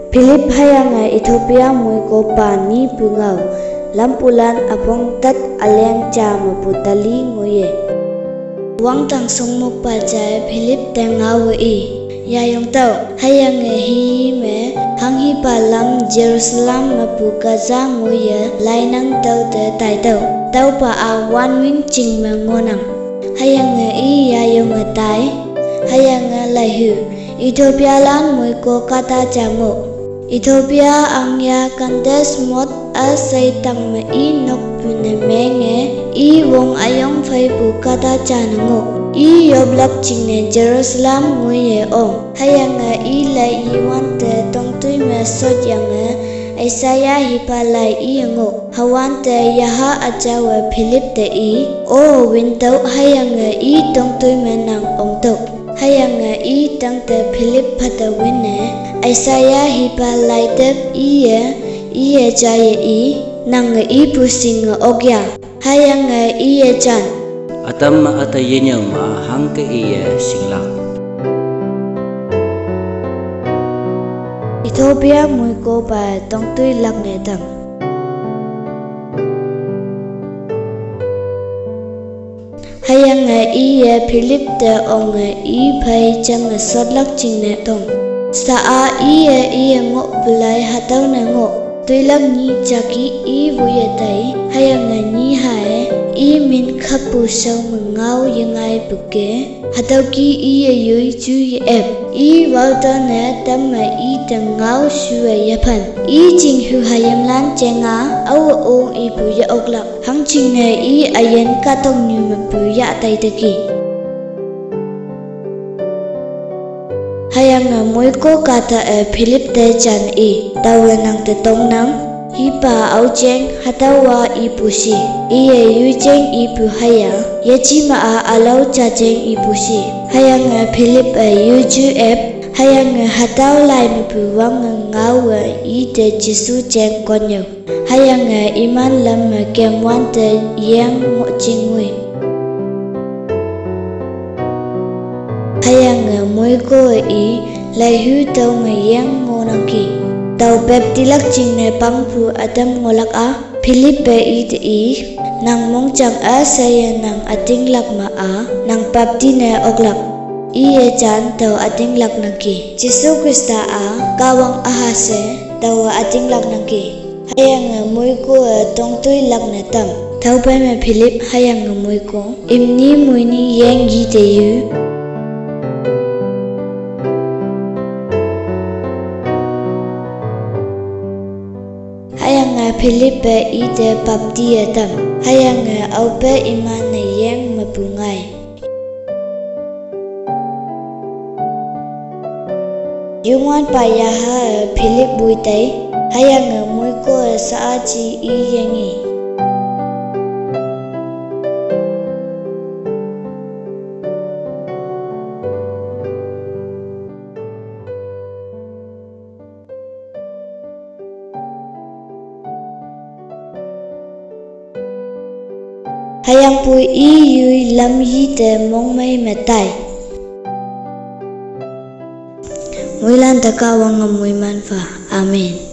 Philip hayanga Ethiopia mui ko pani pungau lampulan apong tat aleng cha maputali ngoye wang tang song mo pa cha Philip tengau i yayong tau hayanga hi me hang hi palam Jerusalem mapu Gaza ngoye lainang tau te tai tau pa a wan wing ching ma ngonang hayanga i yayong tai hayanga lai hu Ethiopia lan mui ko kata cha mo Ethiopia ang ya kandes mot a say tang ma i nok pune menge i wong ayong phai pu kata chanango i yoblak chingne Jerusalem ngoye ong hayanga i lai i wante tong tui me sot yanga Isaiah hipalai i ngo hawante yaha ajawa Philip te i o wintau hayanga i tong tui me nang ong tau hayanga i tang te Philip phata winne Isaiah hipalai tep iye jaye i nang i pusing ogya hayanga iye jan atam ma ata yenyang ma hang ke iye singla Ethiopia mui ko ba tong tui lak ne tam hayanga iye Philip te ong i phai chang sot lak ching ne tong Saa iye ngo bulai hatau na ngo tuilam ni jaki i vuye tai hayanga ni hae i min khapu sau mangau yangai buke hatau ki iye yui chu ye ep i wauta na tamma i tangau shuwe yapan i jing hu hayam lan chenga au o i bu ya oklak hang ching ne i ayen ka tong nyu ma bu ya tai taki hayanga mui ko kata Philip te chan i tawa nang te tong nang hipa au cheng hatawa i pusi iye yu cheng i pu haya yechi ma a alau cha cheng i pusi hayanga Philip yu chu ep hayanga hatau lai mi pu wang ngau i te Jisu cheng konyo hayanga iman lam kem wan te yang mo chingui hayanga moi ko i lai hu tau ngayang ngonang ki tau pep tilak ching ne pangpu adam ngolak a Philip i te i nang mong chang a saya nang ating lak ma a nang pap ti ne oklak i e chan tau ating lak nang ki Jisu Krista a kawang ahase tau ating lak nang ki hayanga moi ko tong tui lak ne tam tau pa me Philip hayanga moi ko imni moi ni yang gi te yu hayanga Philip i te papti tam hayanga aupe iman na yang mapungai yungwan pa ya ha Philip bui tai hayanga mui ko sa chi i yangi hayang pui i yui lam yi te mong mai metai mui lan ta ka wang mui man fa amen